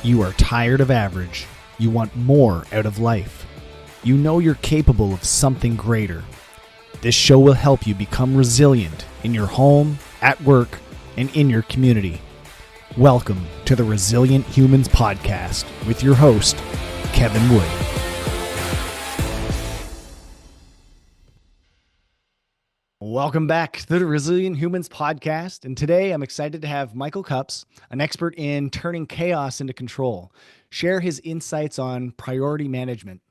You are tired of average. You want more out of life. You know you're capable of something greater. This show will help you become resilient in your home, at work, and in your community. Welcome to the Resilient Humans Podcast with your host, Kevin Wood. Welcome back to the Resilient Humans Podcast. And today I'm excited to have Michael Cups, an expert in turning chaos into control, share his insights on priority management.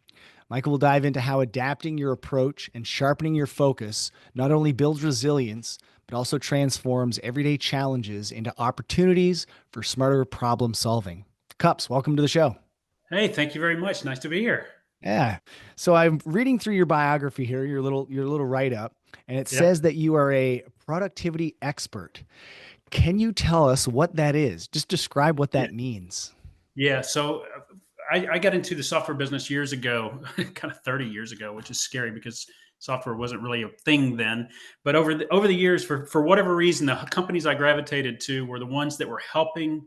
Michael will dive into how adapting your approach and sharpening your focus not only builds resilience, but also transforms everyday challenges into opportunities for smarter problem solving. Cups, welcome to the show. Hey, thank you very much. Nice to be here. Yeah. So I'm reading through your biography here, your little write-up, and it says that you are a productivity expert. Can you tell us what that is? Just describe what that means. Yeah. So I got into the software business years ago, kind of 30 years ago, which is scary because software wasn't really a thing then. But over the years, for whatever reason, the companies I gravitated to were the ones that were helping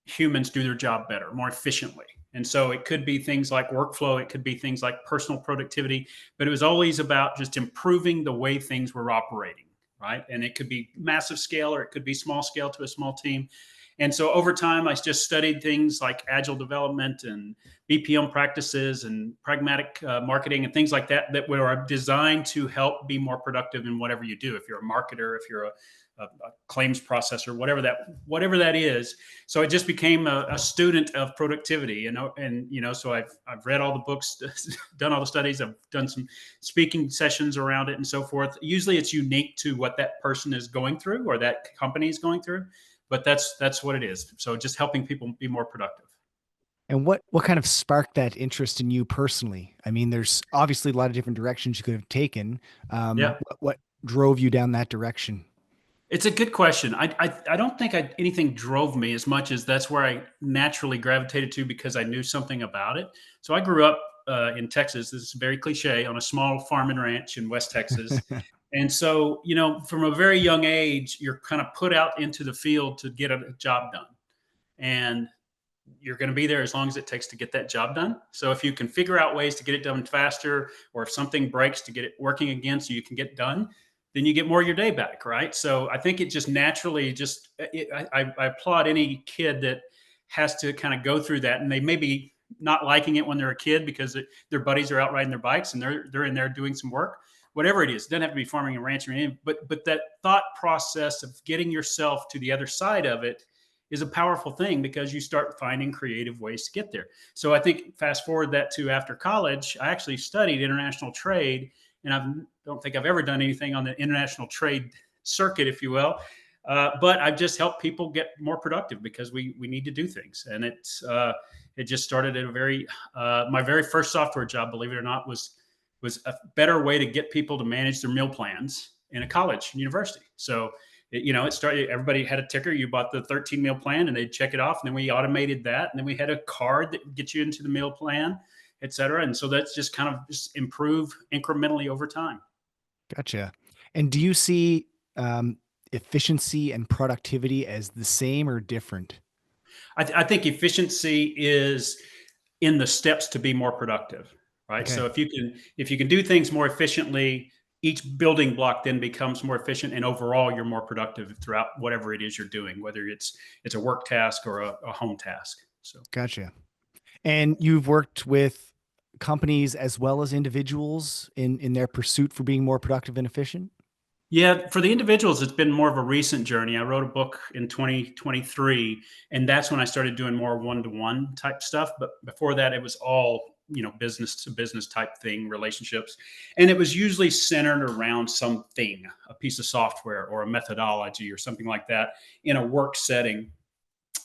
humans do their job better, more efficiently. And so it could be things like workflow, it could be things like personal productivity, but it was always about just improving the way things were operating, right? And it could be massive scale or it could be small scale to a small team. And so over time, I just studied things like agile development and BPM practices and pragmatic marketing and things like that, that were designed to help be more productive in whatever you do. If you're a marketer, if you're a claims processor, whatever that is. So I just became a student of productivity, so I've read all the books, done all the studies, I've done some speaking sessions around it and so forth. Usually it's unique to what that person is going through or that company is going through, but that's what it is. So just helping people be more productive. And what kind of sparked that interest in you personally? I mean, there's obviously a lot of different directions you could have taken. Yeah. What drove you down that direction? It's a good question. I don't think anything drove me as much as that's where I naturally gravitated to because I knew something about it. So I grew up in Texas. This is very cliche, on a small farm and ranch in West Texas. And so, from a very young age, you're kind of put out into the field to get a job done. And you're going to be there as long as it takes to get that job done. So if you can figure out ways to get it done faster, or if something breaks to get it working again so you can get done, then you get more of your day back, right? So I think it just naturally I applaud any kid that has to kind of go through that, and they may be not liking it when they're a kid because their buddies are out riding their bikes and they're in there doing some work. Whatever it is, it doesn't have to be farming and ranching, but that thought process of getting yourself to the other side of it is a powerful thing because you start finding creative ways to get there. So I think fast forward that to after college, I actually studied international trade, and I don't think I've ever done anything on the international trade circuit, if you will. But I've just helped people get more productive because we need to do things. And it just started at my very first software job, believe it or not, was a better way to get people to manage their meal plans in a college and university. So it started, everybody had a ticker. You bought the 13 meal plan and they'd check it off. And then we automated that. And then we had a card that gets you into the meal plan, et cetera. And so that's just kind of just improve incrementally over time. Gotcha. And do you see efficiency and productivity as the same or different? I think efficiency is in the steps to be more productive, right? Okay. So if you can do things more efficiently, each building block then becomes more efficient, and overall you're more productive throughout whatever it is you're doing, whether it's a work task or a home task. So Gotcha. And you've worked with companies as well as individuals in their pursuit for being more productive and efficient? yeah, for the individuals, it's been more of a recent journey. I wrote a book in 2023, and that's when I started doing more one-to-one type stuff. But before that, it was all, business to business type thing, relationships. And it was usually centered around something, a piece of software or a methodology or something like that in a work setting.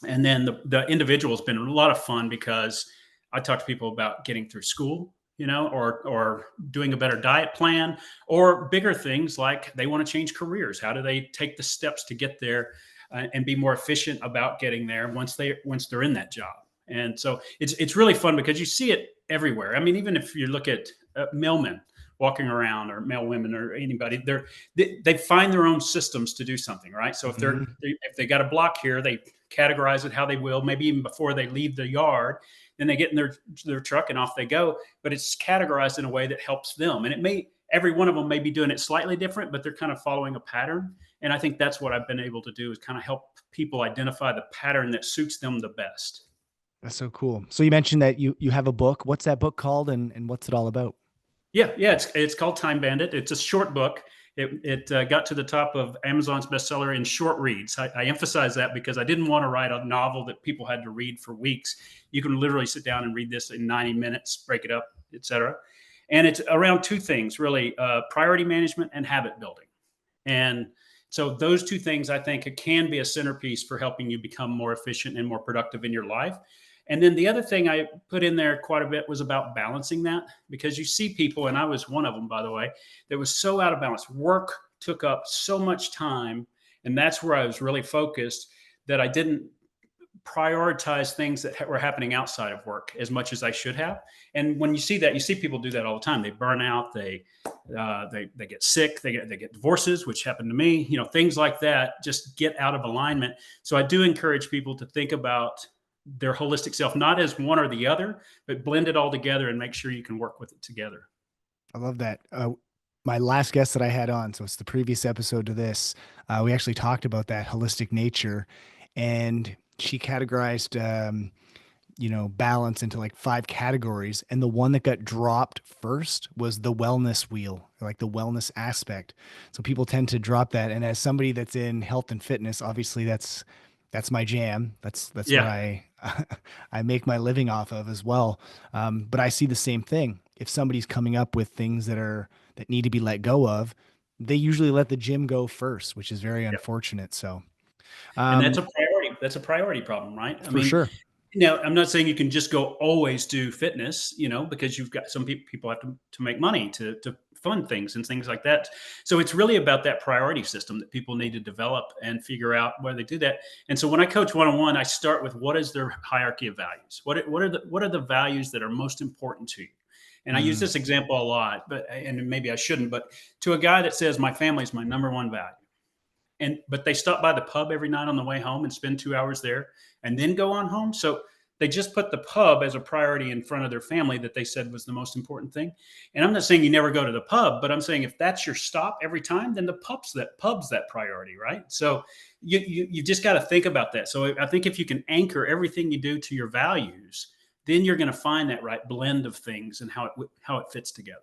And then the individual has been a lot of fun because I talk to people about getting through school, or doing a better diet plan, or bigger things like they want to change careers. How do they take the steps to get there and be more efficient about getting there once they're in that job? And so it's really fun because you see it everywhere. I mean, even if you look at mailmen walking around, or mail women, or anybody, they find their own systems to do something, right? So if they got a block here, they categorize it how they will, maybe even before they leave the yard. Then they get in their truck and off they go. But it's categorized in a way that helps them. And it may, every one of them may be doing it slightly different, but they're kind of following a pattern. And I think that's what I've been able to do, is kind of help people identify the pattern that suits them the best. That's so cool. So you mentioned that you have a book. What's that book called, and what's it all about? Yeah, it's called Time Bandit. It's a short book. It got to the top of Amazon's bestseller in short reads. I emphasize that because I didn't want to write a novel that people had to read for weeks. You can literally sit down and read this in 90 minutes, break it up, etc. And it's around two things really: priority management and habit building. And so those two things, I think, it can be a centerpiece for helping you become more efficient and more productive in your life. And then the other thing I put in there quite a bit was about balancing that, because you see people, and I was one of them, by the way, that was so out of balance. Work took up so much time, and that's where I was really focused, that I didn't prioritize things that were happening outside of work as much as I should have. And when you see that, you see people do that all the time. They burn out. They get sick. They get divorces, which happened to me. You know, things like that just get out of alignment. So I do encourage people to think about their holistic self, not as one or the other, but blend it all together and make sure you can work with it together. I love that. My last guest that I had on, so it's the previous episode to this, we actually talked about that holistic nature, and she categorized, balance into like five categories. And the one that got dropped first was the wellness wheel, like the wellness aspect. So people tend to drop that. And as somebody that's in health and fitness, obviously that's my jam. That's what Yeah. I make my living off of as well. But I see the same thing. If somebody's coming up with things that need to be let go of, they usually let the gym go first, which is very Yeah. unfortunate. So, And that's um, a priority. That's a priority problem, right? I for mean, sure. now I'm not saying you can just go always do fitness, because you've got some people have to make money to fund things and things like that. So it's really about that priority system that people need to develop and figure out where they do that. And so when I coach one-on-one, I start with what is their hierarchy of values? What are the values that are most important to you? And I use Mm, this example a lot, and maybe I shouldn't, but to a guy that says my family is my number one value, but they stop by the pub every night on the way home and spend 2 hours there and then go on home. So they just put the pub as a priority in front of their family that they said was the most important thing. And I'm not saying you never go to the pub, but I'm saying if that's your stop every time, then the pub's that priority, right? So you just got to think about that. So I think if you can anchor everything you do to your values, then you're going to find that right blend of things and how it fits together.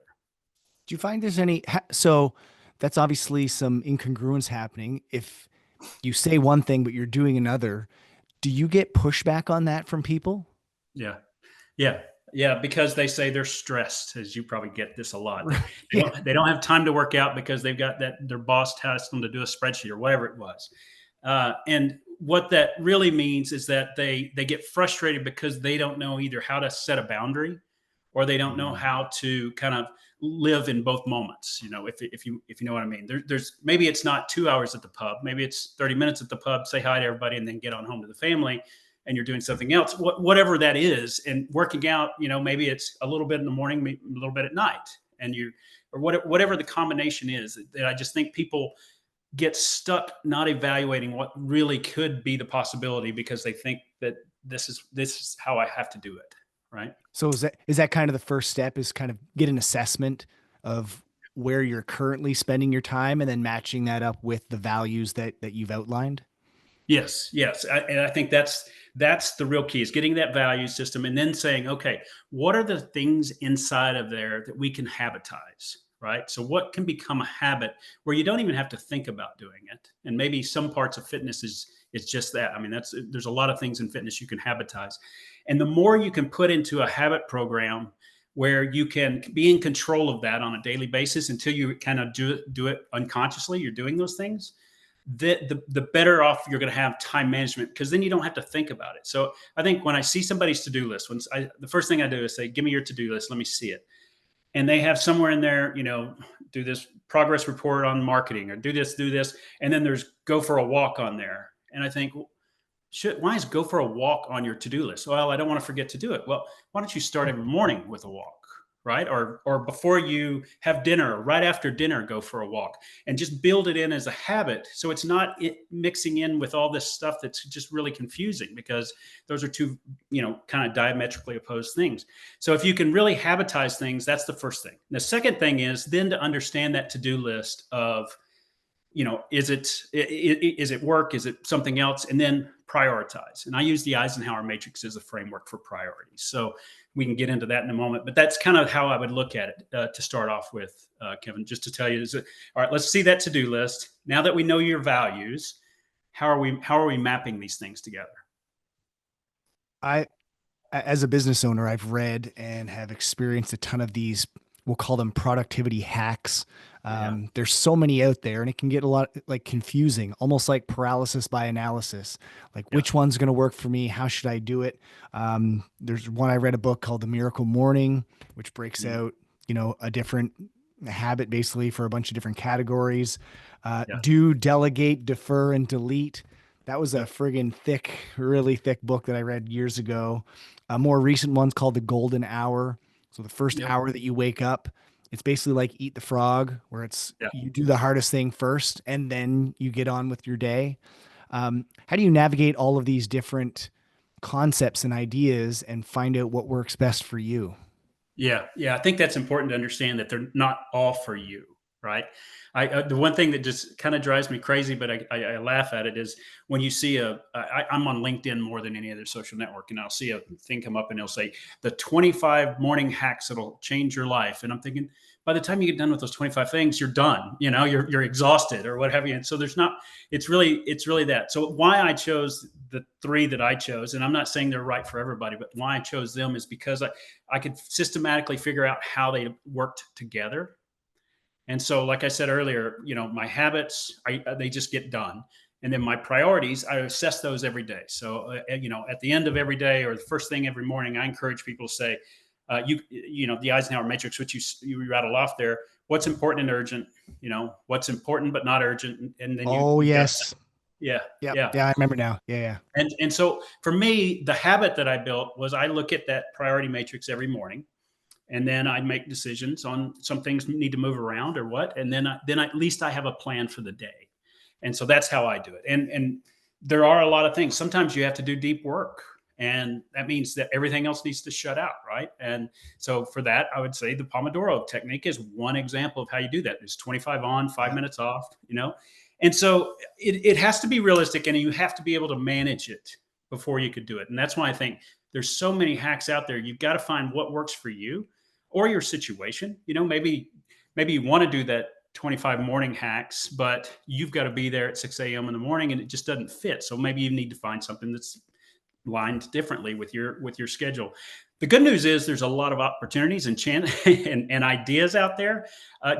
do you find there's so that's obviously some incongruence happening. If you say one thing, but you're doing another, do you get pushback on that from people? Yeah. Yeah. Yeah, because they say they're stressed, as you probably get this a lot. They, Right. they Yeah. don't they don't have time to work out because they've got that their boss tasked them to do a spreadsheet or whatever it was. And what that really means is that they get frustrated because they don't know either how to set a boundary, or they don't know Mm, how to kind of live in both moments. If you know what I mean. There's maybe it's not 2 hours at the pub, maybe it's 30 minutes at the pub, say hi to everybody, and then get on home to the family, and you're doing something else, whatever that is. And working out, maybe it's a little bit in the morning, maybe a little bit at night, and or whatever the combination is. That I just think people get stuck not evaluating what really could be the possibility, because they think that this is how I have to do it, right? so is that kind of the first step, is kind of get an assessment of where you're currently spending your time and then matching that up with the values that you've outlined? Yes, yes, and I think that's the real key, is getting that value system and then saying, okay, what are the things inside of there that we can habitize, right? So what can become a habit where you don't even have to think about doing it? And maybe some parts of fitness is just that. I mean, there's a lot of things in fitness you can habitize, and the more you can put into a habit program where you can be in control of that on a daily basis until you kind of do it unconsciously, you're doing those things, the better off you're going to have time management, because then you don't have to think about it. So I think when I see somebody's to-do list, the first thing I do is say, give me your to-do list, let me see it. And they have somewhere in there, do this progress report on marketing, or do this, and then there's go for a walk on there. And I think, well, why is go for a walk on your to-do list? Well, I don't want to forget to do it. Well, why don't you start every morning with a walk? right? Or before you have dinner, or right after dinner, go for a walk, and just build it in as a habit. So it's not mixing in with all this stuff that's just really confusing, because those are two, kind of diametrically opposed things. So if you can really habitize things, that's the first thing. The second thing is then to understand that to-do list of, is it work, is it something else, and then prioritize. And I use the Eisenhower matrix as a framework for priorities, so we can get into that in a moment, but that's kind of how I would look at it, to start off with, Kevin, just to tell you, is that, all right, let's see that to-do list. Now that we know your values, how are we mapping these things together? I, as a business owner, I've read and have experienced a ton of these, we'll call them productivity hacks. Yeah. There's so many out there, and it can get a lot like confusing, almost like paralysis by analysis. Like, Yeah. which one's going to work for me? How should I do it? There's one, I read a book called The Miracle Morning, which breaks Mm. out, a different habit basically for a bunch of different categories. Yeah. Do, delegate, defer, and delete. That was a Yep. friggin' thick, really thick book that I read years ago. A more recent one's called The Golden Hour. So the first Yep. hour that you wake up, it's basically like Eat the Frog, where it's Yeah. you do the hardest thing first and then you get on with your day. How do you navigate all of these different concepts and ideas and find out what works best for you? Yeah, yeah, I think that's important to understand that they're not all for you, right? The one thing that just kind of drives me crazy, but I laugh at it, is when you see I'm on LinkedIn more than any other social network, and I'll see a thing come up and it'll say the 25 morning hacks that'll change your life, and I'm thinking, by the time you get done with those 25 things, you're done. You're exhausted or what have you. And so there's not. It's really that. So why I chose the three that I chose, and I'm not saying they're right for everybody, but why I chose them is because I could systematically figure out how they worked together. And so, like I said earlier, my habits, they just get done. And then my priorities, I assess those every day. So, at the end of every day or the first thing every morning, I encourage people to say, the Eisenhower matrix, which you rattle off there, what's important and urgent, what's important but not urgent. And then Oh, you've got, yes. yeah, Yep. yeah. Yeah, I remember now. Yeah, yeah. And so for me, the habit that I built was I look at that priority matrix every morning, and then I make decisions on some things need to move around or what, and then at least I have a plan for the day, and so that's how I do it. And there are a lot of things. Sometimes you have to do deep work, and that means that everything else needs to shut out, right? And so for that, I would say the Pomodoro technique is one example of how you do that. There's 25 on, five Yeah. minutes off, and so it has to be realistic, and you have to be able to manage it before you could do it. And that's why I think there's so many hacks out there. You've got to find what works for you or your situation. Maybe you want to do that 25 morning hacks, but you've got to be there at 6 a.m. in the morning and it just doesn't fit. So maybe you need to find something that's lined differently with your schedule. The good news is there's a lot of opportunities and and ideas out there.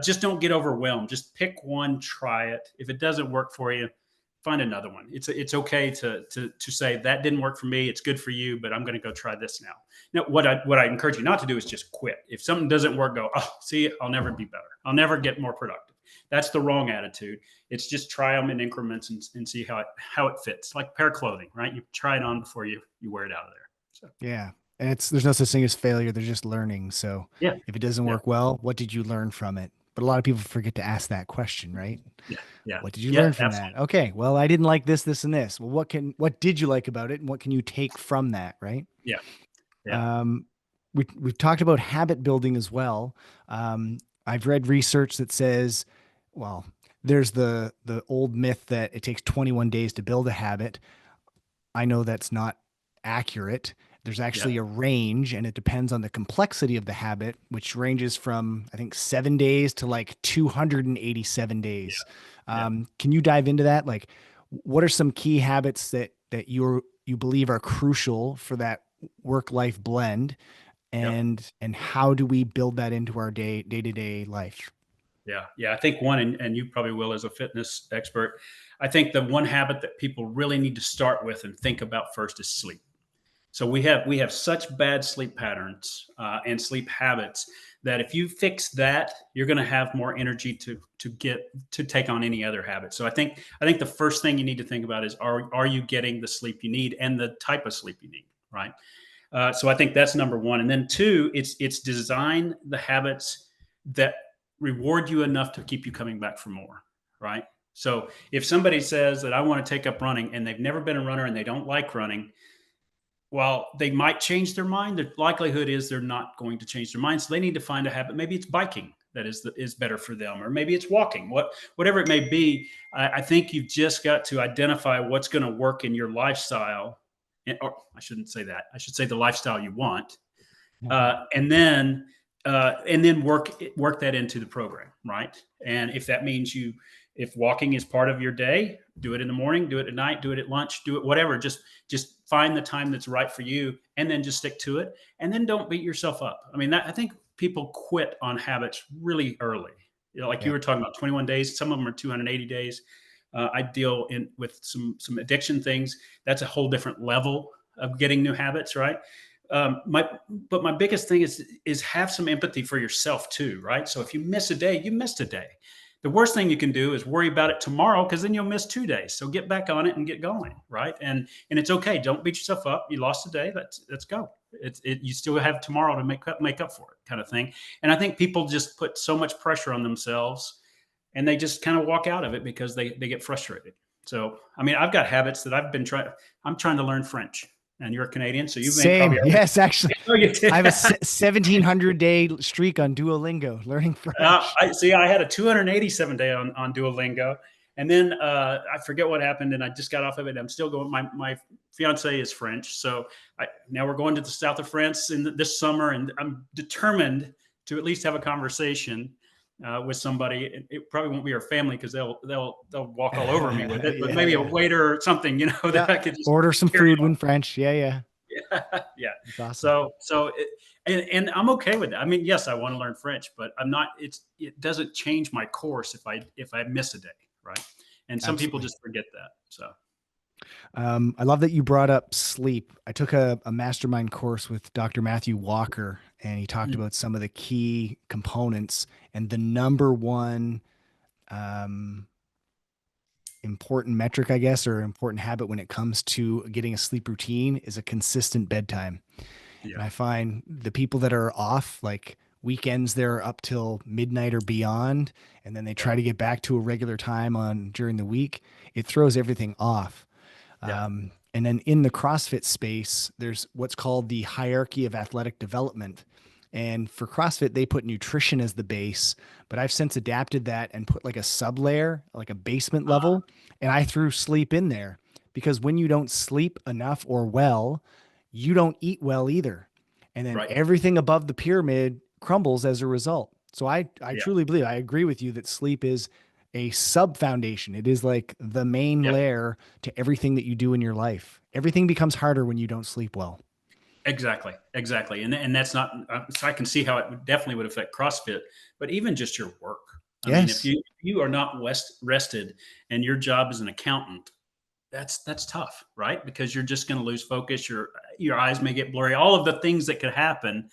Just don't get overwhelmed. Just pick one, try it. If it doesn't work for you, find another one. It's okay to say that didn't work for me. It's good for you, but I'm going to go try this now. Now, what I encourage you not to do is just quit. If something doesn't work, go, oh, see, I'll never be better. I'll never get more productive. That's the wrong attitude. It's just try them in increments and see how it fits. Like a pair of clothing, right? You try it on before you wear it out of there. So Yeah. And there's no such thing as failure. There's just learning. So yeah, if it doesn't yeah, work well, what did you learn from it? But a lot of people forget to ask that question, right? yeah, yeah, What did you yeah, learn from that? absolutely. Okay, well, I didn't like this, this, and this. Well, what did you like about it, and what can you take from that, right? Yeah, yeah, Um, we've talked about habit building as well. I've read research that says, well, there's the old myth that it takes 21 days to build a habit. I know that's not accurate. There's yeah, actually a range, and it depends on the complexity of the habit, which ranges from, I think, 7 days to like 287 days. yeah, Can you dive into that? Like, what are some key habits that you believe are crucial for that work-life blend, yeah. and how do we build that into our day-to-day life? Yeah, yeah. I think one, and you probably will as a fitness expert. I think the one habit that people really need to start with and think about first is sleep. So we have such bad sleep patterns and sleep habits that if you fix that, you're going to have more energy to take on any other habit. So I think the first thing you need to think about is are you getting the sleep you need and the type of sleep you need, right? So I think that's number one. And then two, it's design the habits that reward you enough to keep you coming back for more, right? So if somebody says that I want to take up running and they've never been a runner and they don't like running, while they might change their mind, the likelihood is they're not going to change their mind. So they need to find a habit. Maybe it's biking that is better for them, or maybe it's walking. Whatever it may be, I think you've just got to identify what's going to work in your lifestyle. Or I shouldn't say that. I should say the lifestyle you want, Mhm. and then work that into the program, right? And if that means if walking is part of your day, do it in the morning, do it at night, do it at lunch, do it whatever. Just find the time that's right for you, and then just stick to it, and then don't beat yourself up. I mean, I think people quit on habits really early. Like you Yeah. were talking about, 21 days. Some of them are 280 days. I deal with some addiction things. That's a whole different level of getting new habits, right? My biggest thing is have some empathy for yourself too, right? So if you miss a day, you missed a day. The worst thing you can do is worry about it tomorrow, because then you'll miss 2 days. So get back on it and get going, right? And it's okay. Don't beat yourself up. You lost a day. Let's go. You still have tomorrow to make up for it, kind of thing. And I think people just put so much pressure on themselves, and they just kind of walk out of it because they get frustrated. So I mean, I've got habits that I've been trying. I'm trying to learn French, and you're a Canadian, so you may Same. probably already. Yes, actually. Oh, you I did. have a 1700-day streak on Duolingo learning French. I see. I had a 287 day on Duolingo, and then I forget what happened, and I just got off of it. I'm still going. My fiance is French, so now we're going to the south of France this summer, and I'm determined to at least have a conversation with somebody. It probably won't be our family, because they'll walk all over me with it, but Yeah, maybe a yeah. waiter or something, Yeah. that I could just Order some carry food on. in French. Yeah, yeah. Yeah. That's awesome. So, and I'm okay with that. I mean, yes, I want to learn French, but I'm not. It doesn't change my course if I miss a day, right? And some people Absolutely. just forget that. So, I love that you brought up sleep. I took a mastermind course with Dr. Matthew Walker, and he talked mm, about some of the key components. And the number one um, important metric, I guess, or important habit when it comes to getting a sleep routine is a consistent bedtime. And yeah, I find the people that are off, like weekends, they're up till midnight or beyond, and then they yeah, try to get back to a regular time on during the week. It throws everything off. yeah, And then in the CrossFit space, there's what's called the hierarchy of athletic development. And for CrossFit, they put nutrition as the base, but I've since adapted that and put like a sub layer, like a basement level, and I threw sleep in there because when you don't sleep enough or well, you don't eat well either. And then right, everything above the pyramid crumbles as a result. So I yeah, truly believe, I agree with you that sleep is a sub foundation. It is like the main yeah. layer to everything that you do in your life. Everything becomes harder when you don't sleep well. Exactly, exactly, and that's not. So I can see how it definitely would affect CrossFit, but even just your work. I mean, if Yes. you are not rested, and your job as an accountant, that's tough, right? Because you're just going to lose focus. Your eyes may get blurry. All of the things that could happen.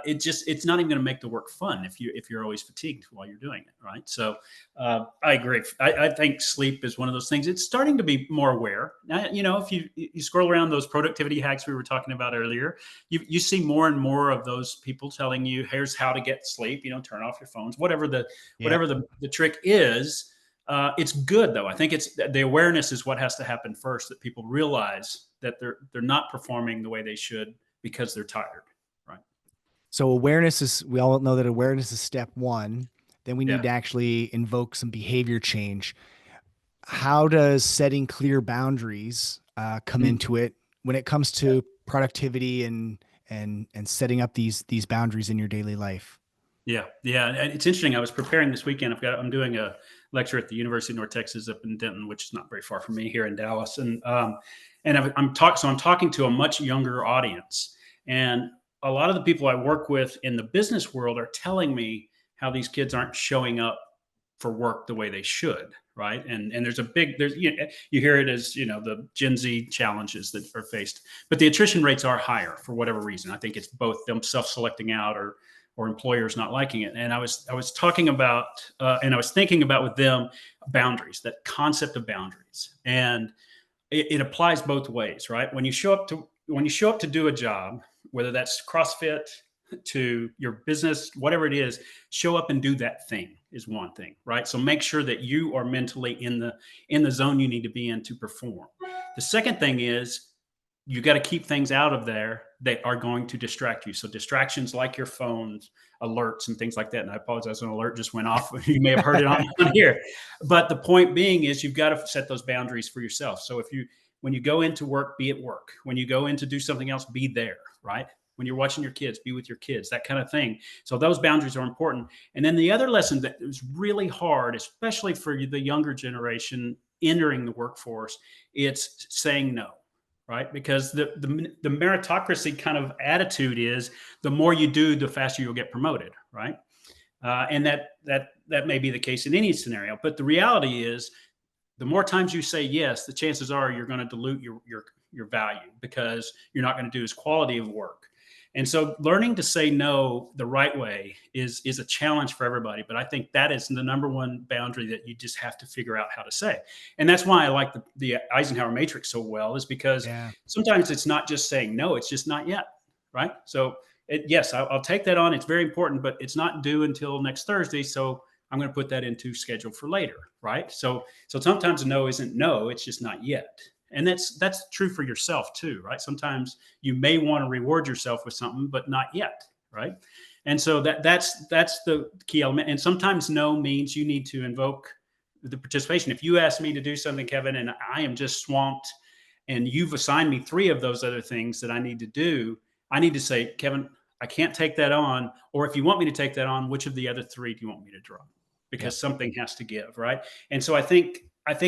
It's not even going to make the work fun if you're always fatigued while you're doing it, right? So I agree. I think sleep is one of those things. It's starting to be more aware. Now, if you scroll around those productivity hacks we were talking about earlier, you see more and more of those people telling you, here's how to get sleep. Turn off your phones, whatever the Yeah. whatever the trick is. It's good though. I think it's the awareness is what has to happen first. That people realize that they're not performing the way they should because they're tired. Right. So awareness is, we all know that awareness is step one. Then we need Yeah. to actually invoke some behavior change. How does setting clear boundaries come Mm. into it when it comes to productivity and setting up these boundaries in your daily life? Yeah, yeah, and it's interesting. I was preparing this weekend. I'm doing a lecture at the University of North Texas up in Denton, which is not very far from me here in Dallas, and I'm talking to a much younger audience, and a lot of the people I work with in the business world are telling me how these kids aren't showing up for work the way they should, right? And there's you hear it as the Gen Z challenges that are faced, but the attrition rates are higher for whatever reason. I think it's both them self-selecting out or employers not liking it. And I was talking about and I was thinking about with them boundaries, that concept of boundaries, and it applies both ways, right? When you show up when you show up to do a job, whether that's CrossFit to your business, whatever it is, show up and do that thing is one thing, right? So make sure that you are mentally in the zone you need to be in to perform. The second thing is you got to keep things out of there that are going to distract you. So distractions like your phones, alerts, and things like that. And I apologize, an alert just went off. You may have heard it on here. But the point being is you've got to set those boundaries for yourself. So when you go into work, be at work. When you go in to do something else, be there, right? When you're watching your kids, be with your kids, that kind of thing. So those boundaries are important. And then the other lesson that is really hard, especially for the younger generation entering the workforce, it's saying no, right? Because the meritocracy kind of attitude is the more you do, the faster you'll get promoted, right? And that may be the case in any scenario, but the reality is the more times you say yes, the chances are you're going to dilute your value because you're not going to do as quality of work. And so learning to say no the right way is a challenge for everybody. But I think that is the number one boundary that you just have to figure out how to say. And that's why I like the Eisenhower matrix so well, is because Yeah. sometimes it's not just saying no, it's just not yet. Right. So yes, I'll take that on. It's very important, but it's not due until next Thursday. So I'm going to put that into schedule for later. Right. So sometimes no isn't no, it's just not yet. And that's true for yourself too, right? Sometimes you may want to reward yourself with something, but not yet, right? And so that's the key element. And sometimes no means you need to invoke the participation. If you ask me to do something, Kevin, and I am just swamped, and you've assigned me three of those other things that I need to do, I need to say, Kevin, I can't take that on. Or if you want me to take that on, which of the other three do you want me to drop? Yep. Because something has to give, right? And so I think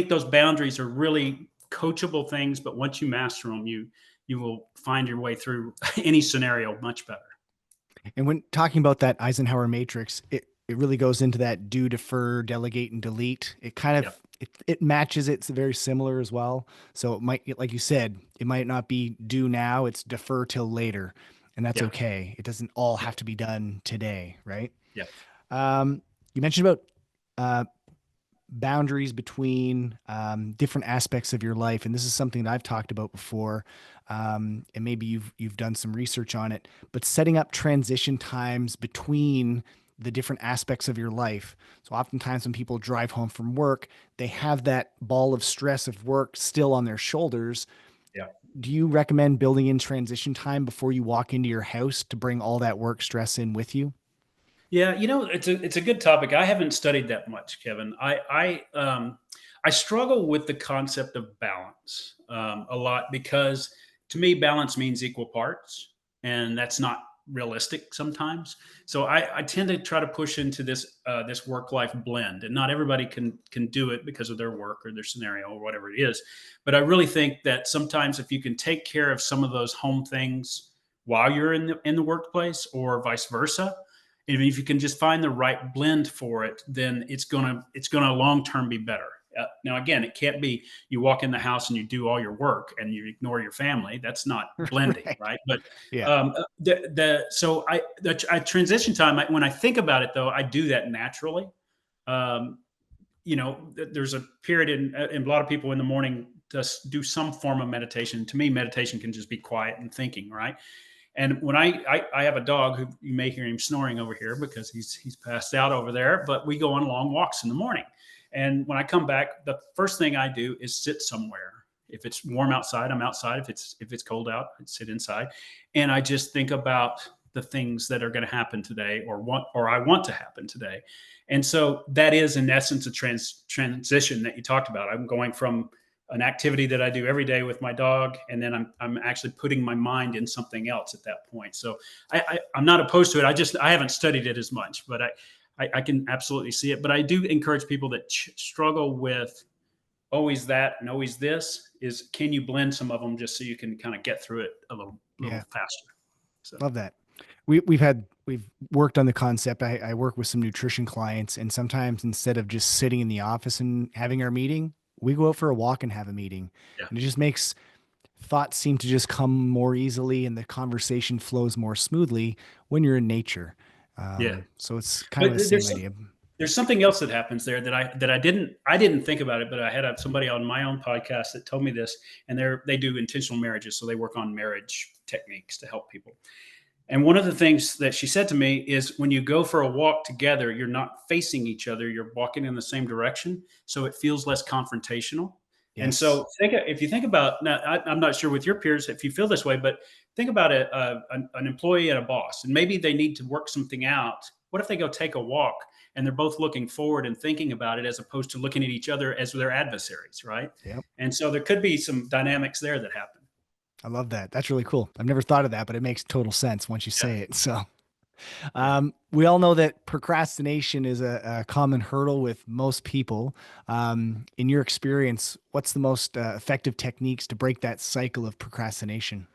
those boundaries are really coachable things, but once you master them, you will find your way through any scenario much better. And when talking about that Eisenhower matrix, it really goes into that do, defer, delegate, and delete. It kind Yeah, of it matches it. It's very similar as well. So it might, like you said, it might not be do now, it's defer till later. And that's yeah, okay. It doesn't all yeah, have to be done today, right? yeah, You mentioned about uh, boundaries between different aspects of your life, and this is something that I've talked about before, and maybe you've done some research on it. But setting up transition times between the different aspects of your life. So oftentimes when people drive home from work, they have that ball of stress of work still on their shoulders. yeah. Do you recommend building in transition time before you walk into your house to bring all that work stress in with you? Yeah, it's a good topic. I haven't studied that much, Kevin. I struggle with the concept of balance a lot because to me, balance means equal parts, and that's not realistic sometimes. So I tend to try to push into this work life blend, and not everybody can do it because of their work or their scenario or whatever it is. But I really think that sometimes if you can take care of some of those home things while you're in the workplace, or vice versa, if you can just find the right blend for it, then it's gonna long term be better. Now, again, it can't be you walk in the house and you do all your work and you ignore your family. That's not blending, Right. right? But Yeah. I transition time. When I think about it, though, I do that naturally. Um, there's a period in a lot of people in the morning just do some form of meditation. To me, meditation can just be quiet and thinking, right? And when I have a dog who you may hear him snoring over here because he's passed out over there, but we go on long walks in the morning. And when I come back, the first thing I do is sit somewhere. If it's warm outside, I'm outside. If it's cold out, I sit inside. And I just think about the things that are going to happen today, or I want to happen today. And so that is in essence a transition that you talked about. I'm going from an activity that I do every day with my dog, and then I'm actually putting my mind in something else at that point. So I'm not opposed to it. I haven't studied it as much, but I can absolutely see it. But I do encourage people that struggle with always that and always this, is can you blend some of them just so you can kind of get through it a little Yeah. faster. So Love that. We've worked on the concept. I work with some nutrition clients, and sometimes instead of just sitting in the office and having our meeting, we go out for a walk and have a meeting. yeah, And it just makes thoughts seem to just come more easily and the conversation flows more smoothly when you're in nature. yeah. So it's kind of But the same there's some, idea. There's something else that happens there that I didn't think about it, but I had somebody on my own podcast that told me this, and they do intentional marriages, so they work on marriage techniques to help people. And one of the things that she said to me is when you go for a walk together, you're not facing each other, you're walking in the same direction. So it feels less confrontational. And Yes. so if you think about now, I'm not sure with your peers if you feel this way, but think about an employee and a boss, and maybe they need to work something out. What if they go take a walk and they're both looking forward and thinking about it as opposed to looking at each other as their adversaries, right? Yep. And so there could be some dynamics there that happen. I love that. That's really cool. I've never thought of that, but it makes total sense once you Yeah. say it. So, Yeah. we all know that procrastination is a common hurdle with most people. In your experience, what's the most effective techniques to break that cycle of procrastination?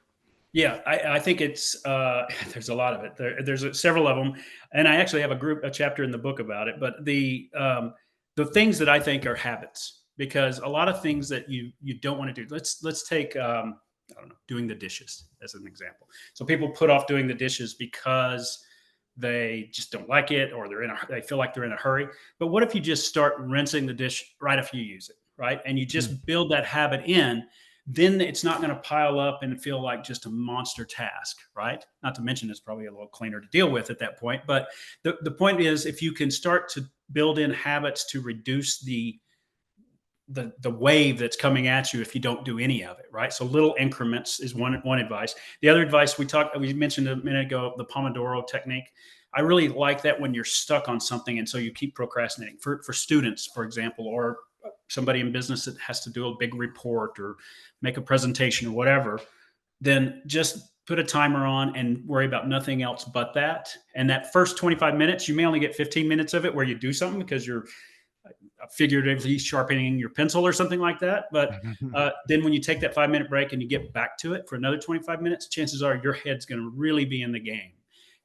Yeah, I think it's there's a lot of it. There's several of them, and I actually have a chapter in the book about it. But the things that I think are habits, because a lot of things that you don't want to do. Let's take I don't know, doing the dishes as an example. So people put off doing the dishes because they just don't like it, or they feel like they're in a hurry. But what if you just start rinsing the dish right after you use it, right? And you Mm. just build that habit in, then it's not going to pile up and feel like just a monster task, right? Not to mention it's probably a little cleaner to deal with at that point. But the point is, if you can start to build in habits to reduce the wave that's coming at you if you don't do any of it, right? So little increments is one advice. The other advice we mentioned a minute ago, the Pomodoro technique. I really like that when you're stuck on something and so you keep procrastinating. For students, for example, or somebody in business that has to do a big report or make a presentation or whatever, then just put a timer on and worry about nothing else but that. And that first 25 minutes, you may only get 15 minutes of it where you do something because you're figuratively sharpening your pencil or something like that. But then when you take that 5 minute break and you get back to it for another 25 minutes, chances are your head's going to really be in the game.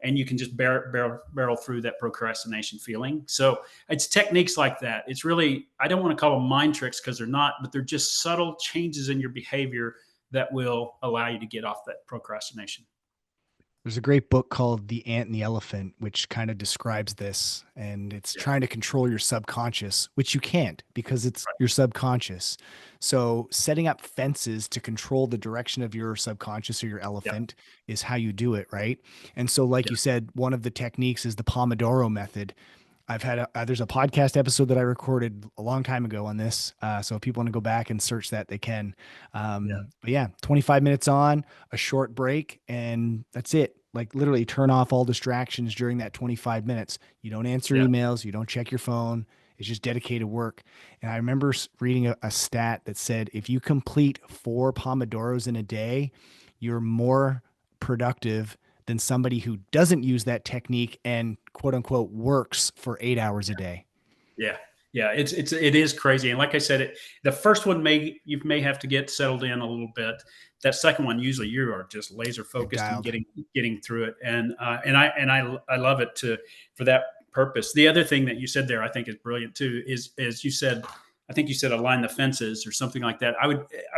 And you can just barrel through that procrastination feeling. So it's techniques like that. It's really, I don't want to call them mind tricks because they're not, but they're just subtle changes in your behavior that will allow you to get off that procrastination. There's a great book called The Ant and the Elephant, which kind of describes this. And it's Yeah. trying to control your subconscious, which you can't because it's Right. your subconscious. So, setting up fences to control the direction of your subconscious or your Yeah. elephant is how you do it, right? And so, like Yeah. you said, one of the techniques is the Pomodoro method. There's a podcast episode that I recorded a long time ago on this. So if people want to go back and search that, they can. Yeah. But yeah, 25 minutes on, a short break, and that's it. Like literally turn off all distractions during that 25 minutes. You don't answer Yeah. emails, you don't check your phone. It's just dedicated work. And I remember reading a stat that said if you complete 4 Pomodoros in a day, you're more productive than somebody who doesn't use that technique and quote unquote works for 8 hours a day. Yeah. Yeah. It is crazy. And like I said, the first one you may have to get settled in a little bit. That second one, usually you are just laser You're focused and dialed. getting through it. And I love it for that purpose. The other thing that you said there, I think is brilliant too, is as you said, I think you said align the fences or something like that. I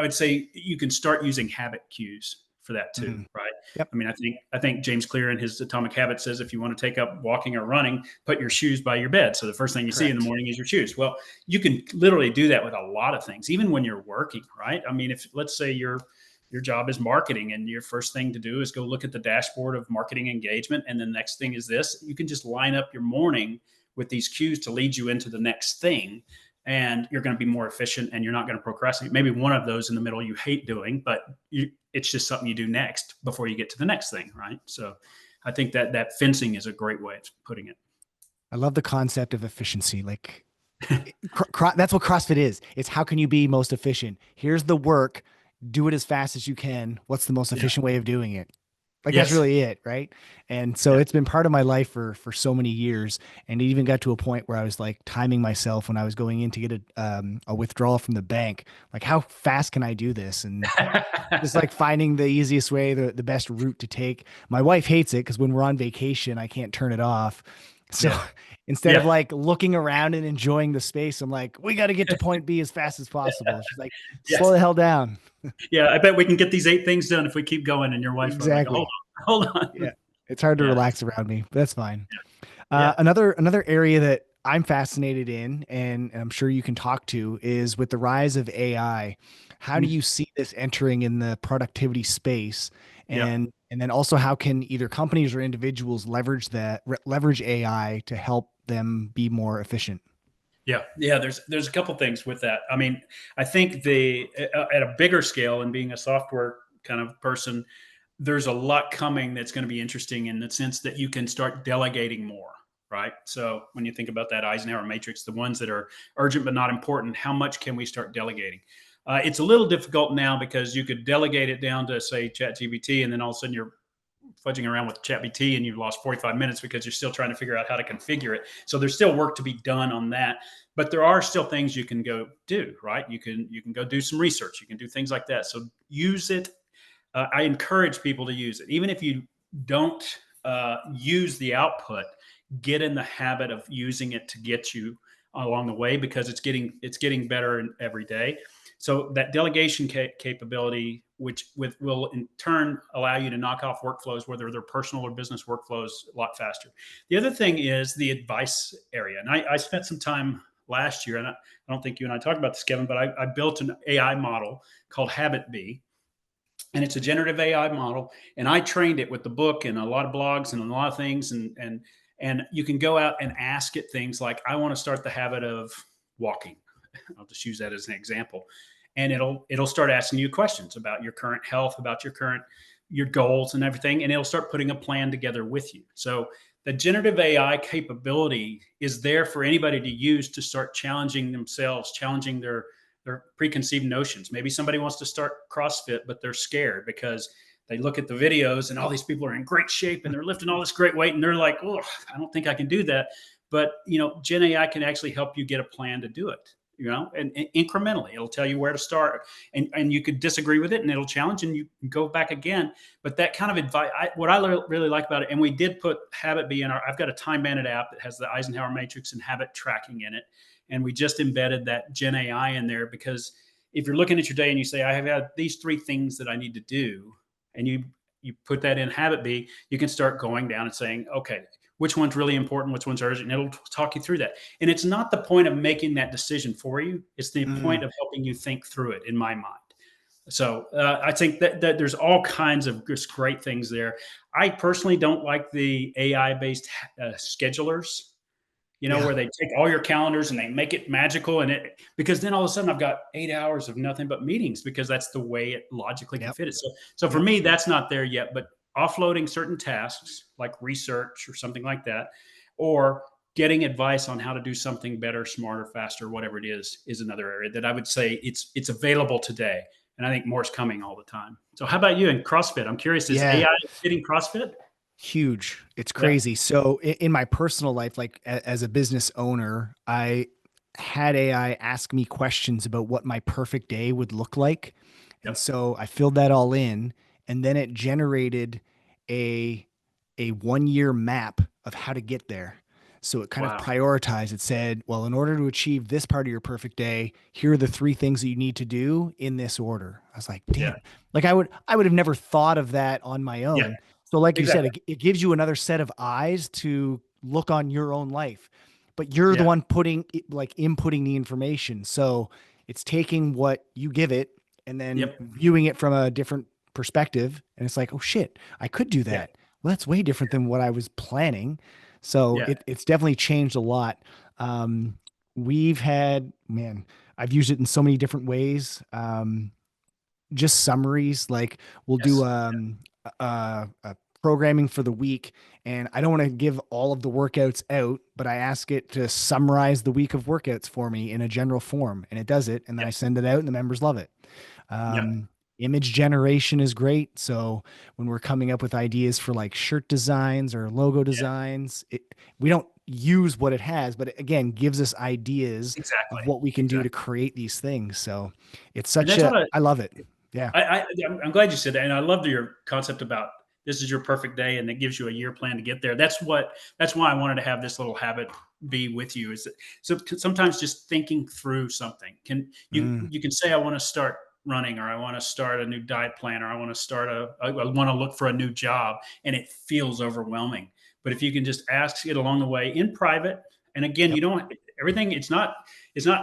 would say you can start using habit cues for that too, Mhm. right? Yep. I mean, I think James Clear in his Atomic Habits says if you want to take up walking or running, put your shoes by your bed. So the first thing you see in the Correct. morning is your shoes. Well, you can literally do that with a lot of things, even when you're working, right? I mean, if let's say your job is marketing and your first thing to do is go look at the dashboard of marketing engagement and the next thing is this, you can just line up your morning with these cues to lead you into the next thing, and you're going to be more efficient and you're not going to procrastinate. Maybe one of those in the middle you hate doing, but it's just something you do next before you get to the next thing, right? So I think that fencing is a great way of putting it. I love the concept of efficiency. Like that's what CrossFit is. It's how can you be most efficient? Here's the work. Do it as fast as you can. What's the most Yeah. efficient way of doing it? Like that's Yes. really it, right? And so Yeah. it's been part of my life for so many years, and it even got to a point where I was like timing myself when I was going in to get a withdrawal from the bank. Like, how fast can I do this? And just like finding the easiest way, the best route to take. My wife hates it because when we're on vacation, I can't turn it off. So Yeah. instead of Yeah. like looking around and enjoying the space, I'm like, we got to get to point B as fast as possible. She's like, slow Yes. the hell down. Yeah. I bet we can get these 8 things done if we keep going. And your wife's probably like, hold Exactly. on, hold Yeah. on. It's hard to Yeah. relax around me, but that's fine. Yeah. Another area that I'm fascinated in, and I'm sure you can talk to, is with the rise of AI. How do Mm, you see this entering in the productivity space? yeah. And then also how can either companies or individuals leverage AI to help them be more efficient? Yeah, yeah. There's a couple things with that. I mean, I think at a bigger scale, and being a software kind of person, there's a lot coming that's going to be interesting in the sense that you can start delegating more. Right. So when you think about that Eisenhower matrix, the ones that are urgent but not important, how much can we start delegating? It's a little difficult now because you could delegate it down to say ChatGPT, and then all of a sudden you're fudging around with ChatGPT and you've lost 45 minutes because you're still trying to figure out how to configure it. So there's still work to be done on that, but there are still things you can go do, right? You can go do some research, you can do things like that. So use it. I encourage people to use it, even if you don't use the output. Get in the habit of using it to get you along the way because it's getting better every day. So that delegation capability, which will in turn allow you to knock off workflows, whether they're personal or business workflows, a lot faster. The other thing is the advice area, and I spent some time last year, and I don't think you and I talked about this, Kevin, but I built an AI model called Habit Bee, and it's a generative AI model. And I trained it with the book and a lot of blogs and a lot of things. And you can go out and ask it things like, I want to start the habit of walking. I'll just use that as an example. And it'll start asking you questions about your current health, about your goals and everything, and it'll start putting a plan together with you. So the generative AI capability is there for anybody to use to start challenging themselves, challenging their preconceived notions. Maybe somebody wants to start CrossFit, but they're scared because they look at the videos and all these people are in great shape and they're lifting all this great weight and they're like, oh, I don't think I can do that. But Gen AI can actually help you get a plan to do it. And incrementally, it'll tell you where to start, and you could disagree with it, and it'll challenge, and you can go back again. But that kind of advice, what I really like about it, and we did put Habit Be in our. I've got a Time Bandit app that has the Eisenhower matrix and habit tracking in it, and we just embedded that Gen AI in there because if you're looking at your day and you say, I have had these three things that I need to do, and you put that in Habit Bee, you can start going down and saying, okay, which one's really important, which one's urgent, and it'll talk you through that. And it's not the point of making that decision for you; it's the Mm, point of helping you think through it. In my mind. So I think that there's all kinds of just great things there. I personally don't like the AI based schedulers, yeah. where they take all your calendars and they make it magical because then all of a sudden I've got 8 hours of nothing but meetings because that's the way it logically can Yep. fit it. So for Yep. me, that's not there yet, but offloading certain tasks like research or something like that, or getting advice on how to do something better, smarter, faster, whatever it is another area that I would say it's available today. And I think more is coming all the time. So how about you in CrossFit? I'm curious, is Yeah. AI fitting CrossFit? Huge. It's Yeah. crazy. So in my personal life, like as a business owner, I had AI ask me questions about what my perfect day would look like. And Yep. so I filled that all in, and then it generated a 1 year map of how to get there. So it kind of Wow. prioritized. It said, well, in order to achieve this part of your perfect day, here are the three things that you need to do in this order. I was like, Yeah. damn. Like I would have never thought of that on my Yeah. own. So, like you said, Exactly. it gives you another set of eyes to look on your own life, but you're the Yeah. one like inputting the information. So it's taking what you give it and then Yep. viewing it from a different perspective. And it's like, oh shit, I could do Yeah. that. Well, that's way different than what I was planning. So Yeah. it's definitely changed a lot. We've had, man, I've used it in so many different ways. Just summaries. Like we'll do Yes. programming for the week, and I don't want to give all of the workouts out, but I ask it to summarize the week of workouts for me in a general form, and it does it, and then I Yep. send it out, and the members love it. Yep. Um, Image generation is great. So when we're coming up with ideas for like shirt designs or logo Yeah. designs, we don't use what it has, but it, again, gives us ideas Exactly. of what we can do to Exactly. create these things. So it's And such that's a, what I I love it. Yeah. I'm glad you said that, and I loved your concept about this is your perfect day, and it gives you a year plan to get there. That's why I wanted to have this little habit be with you. Is that, so sometimes just thinking through something can Mm, you can say I want to start running, or I want to start a new diet plan, or I want to I want to look for a new job, and it feels overwhelming. But if you can just ask it along the way in private And again, Yep. you don't everything. It's not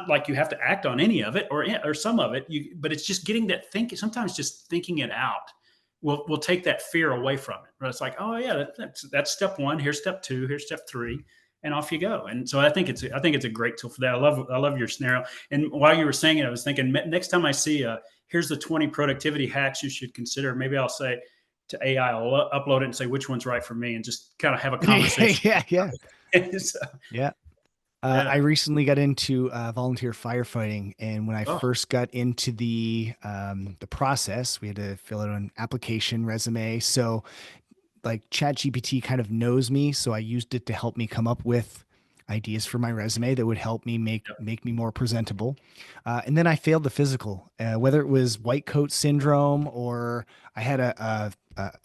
like you have to act on any of it or some of it. But it's just getting that thinking. Sometimes just thinking it out will take that fear away from it. Right? It's like, oh yeah, that's step one. Here's step two. Here's step three, and off you go. And so I think it's a great tool for that. I love your scenario. And while you were saying it, I was thinking next time I see here's the 20 productivity hacks you should consider. Maybe I'll say to AI, I'll upload it and say which one's right for me, and just kind of have a conversation. Yeah, yeah, So, yeah. I yeah. recently got into volunteer firefighting, and when I Oh, first got into the process, we had to fill out an application resume. So like ChatGPT kind of knows me, so I used it to help me come up with ideas for my resume that would help me make me more presentable. And then I failed the physical, whether it was white coat syndrome or I had a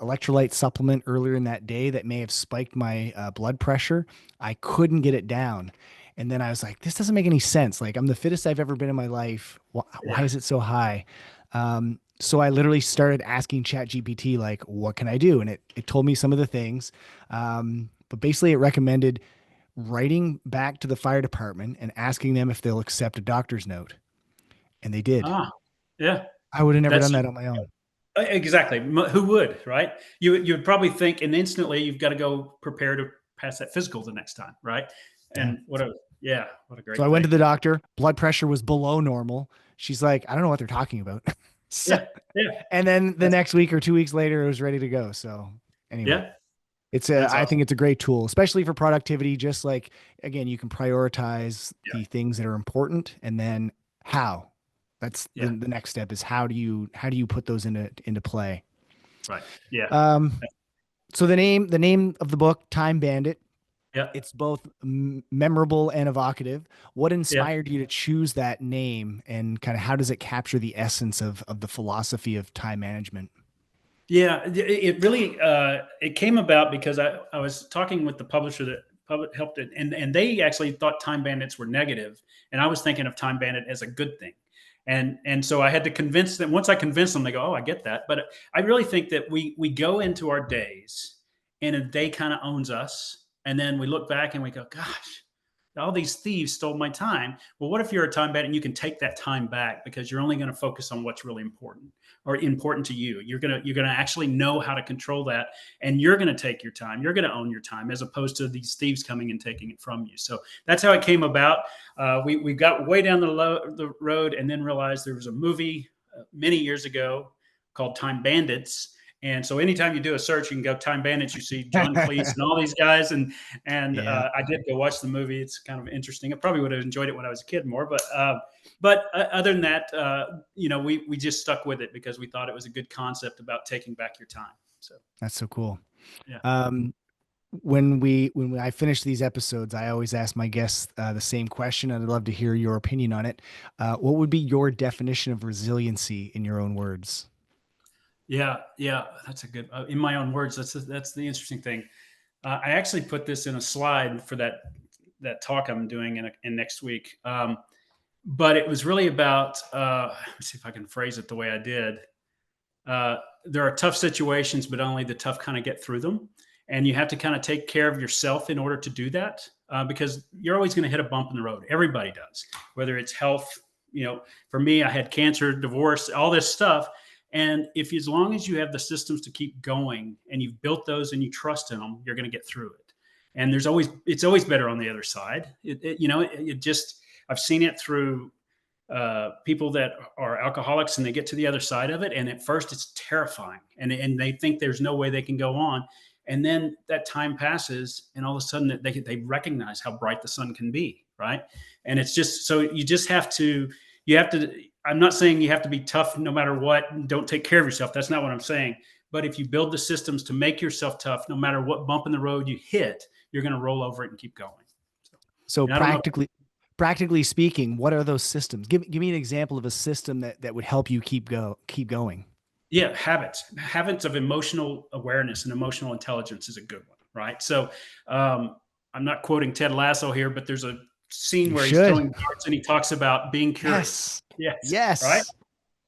electrolyte supplement earlier in that day that may have spiked my blood pressure. I couldn't get it down. And then I was like, this doesn't make any sense. Like, I'm the fittest I've ever been in my life. Why yeah. is it so high? So I literally started asking ChatGPT, like, what can I do? And it told me some of the things. But basically, it recommended writing back to the fire department and asking them if they'll accept a doctor's note. And they did. Ah, yeah. I would have never That's done that on my own. exactly. Who would, right? You would probably think, and instantly you've got to go prepare to pass that physical the next time, right? Yeah. And what a So great I went to thing. the doctor. Blood pressure was below normal. She's like, I don't know what they're talking about. So, Yeah, yeah. and then the That's next week or 2 weeks later, it was ready to go. So anyway, yeah. I That's think awesome. it's a great tool, especially for productivity. Just like, again, you can prioritize Yeah, the things that are important and then how. That's yeah. the next step is how do you put those into play? Right. Yeah, Um, so the name of the book, Time Bandit, yeah, it's both memorable and evocative. What yeah. inspired you to choose that name, and kind of how does it capture the essence of the philosophy of time management? Yeah, it really it came about because I was talking with the publisher that helped it, and they actually thought Time Bandits were negative, and I was thinking of Time Bandit as a good thing, and so I had to convince them. Once I convinced them, they go, "Oh, I get that." But I really think that we go into our days, and a day kind of owns us, and then we look back and we go, "Gosh, all these thieves stole my time." Well, what if you're a time bandit and you can take that time back because you're only going to focus on what's really important or important to you. You're gonna actually know how to control that, and you're gonna take your time. You're gonna own your time as opposed to these thieves coming and taking it from you. So that's how it came about. We got way down the road and then realized there was a movie many years ago called Time Bandits. And so anytime you do a search, you can go Time Bandits. You see John Cleese and all these guys, and Yeah. I did go watch the movie. It's kind of interesting. I probably would have enjoyed it when I was a kid more, but other than that, we just stuck with it because we thought it was a good concept about taking back your time. So That's so cool. yeah, Um, when I finish these episodes, I always ask my guests the same question, and I'd love to hear your opinion on it. What would be your definition of resiliency in your own words? yeah, that's a good. In my own words, that's the interesting thing. I actually put this in a slide for that talk I'm doing in next week. But it was really about. Let me see if I can phrase it the way I did. There are tough situations, but only the tough kind of get through them. And you have to kind of take care of yourself in order to do that because you're always going to hit a bump in the road. Everybody does, whether it's health. For me, I had cancer, divorce, all this stuff. And if as long as you have the systems to keep going and you've built those and you trust in them, you're going to get through it. And it's always better on the other side. It just I've seen it through people that are alcoholics and they get to the other side of it. And at first it's terrifying and they think there's no way they can go on. And then that time passes and all of a sudden they recognize how bright the sun can be. Right. And it's just, so I'm not saying you have to be tough no matter what. And don't take care of yourself. That's not what I'm saying. But if you build the systems to make yourself tough, no matter what bump in the road you hit, you're going to roll over it and keep going. So, So and I don't know. practically speaking, what are those systems? Give me an example of a system that would help you keep going. Yeah, habits of emotional awareness and emotional intelligence is a good one, right? So I'm not quoting Ted Lasso here, but there's a scene You where he's should. throwing darts and he talks about being curious. Yes. Yes, right. Yes.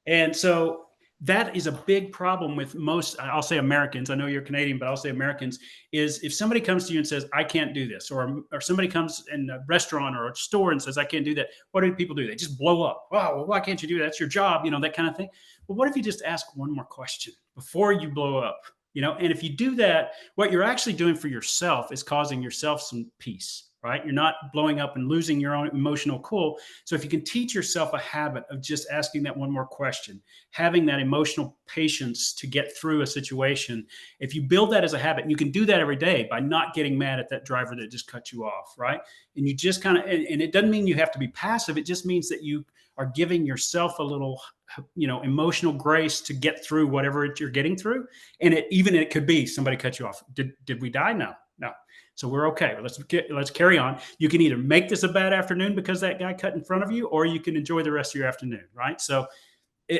And so that is a big problem with most, I'll say Americans. I know you're Canadian, but I'll say Americans, is if somebody comes to you and says, I can't do this, or somebody comes in a restaurant or a store and says, I can't do that. What do people do? They just blow up. Wow, well, why can't you do that? That's your job, that kind of thing. Well, what if you just ask one more question before you blow up? And if you do that, what you're actually doing for yourself is causing yourself some peace, right? You're not blowing up and losing your own emotional cool. So if you can teach yourself a habit of just asking that one more question, having that emotional patience to get through a situation, if you build that as a habit, you can do that every day by not getting mad at that driver that just cut you off, right? And you just kind of, and it doesn't mean you have to be passive. It just means that you are giving yourself a little, emotional grace to get through whatever you're getting through. And it could be somebody cut you off. Did we die? No. So we're okay. Let's carry on. You can either make this a bad afternoon because that guy cut in front of you, or you can enjoy the rest of your afternoon, right? So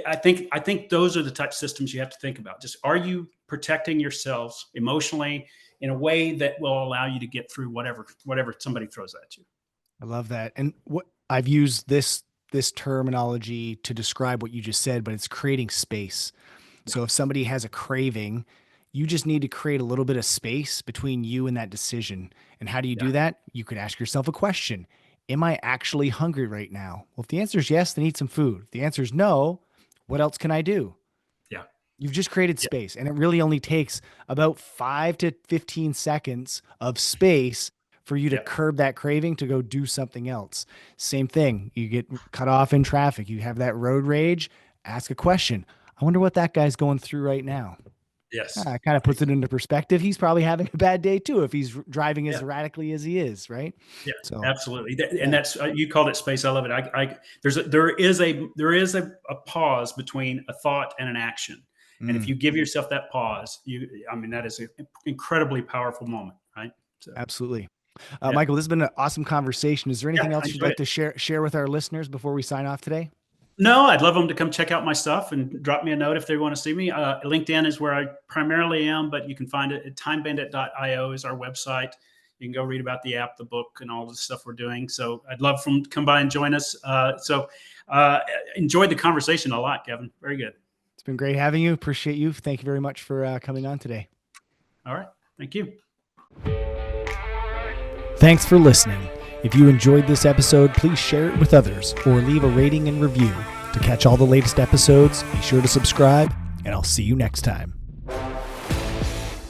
I think those are the type of systems you have to think about. Just, are you protecting yourselves emotionally in a way that will allow you to get through whatever somebody throws at you? I love that. And what I've used this terminology to describe what you just said, but it's creating space. So if somebody has a craving, you just need to create a little bit of space between you and that decision. And how do you do that? You could ask yourself a question. Am I actually hungry right now? Well, if the answer is yes, then eat some food. If the answer is no, what else can I do? Yeah. You've just created space, and it really only takes about 5 to 15 seconds of space for you to curb that craving to go do something else. Same thing. You get cut off in traffic. You have that road rage. Ask a question. I wonder what that guy's going through right now. Yes. It kind of puts it into perspective. He's probably having a bad day too if he's driving as erratically as he is, right? Yeah, So absolutely. And that's, you called it space. I love it. There is a pause between a thought and an action. And if you give yourself that pause, that is an incredibly powerful moment, right? So, absolutely. yeah. Michael, this has been an awesome conversation. Is there anything Yeah, I else you'd enjoyed like it. to share with our listeners before we sign off today? No, I'd love them to come check out my stuff and drop me a note if they want to see me. LinkedIn is where I primarily am, but you can find it at timebandit.io is our website. You can go read about the app, the book, and all the stuff we're doing. So I'd love for them to come by and join us. Enjoyed the conversation a lot, Kevin. Very good. It's been great having you. Appreciate you. Thank you very much for coming on today. All right. Thank you. Thanks for listening. If you enjoyed this episode, please share it with others or leave a rating and review. To catch all the latest episodes, be sure to subscribe, and I'll see you next time.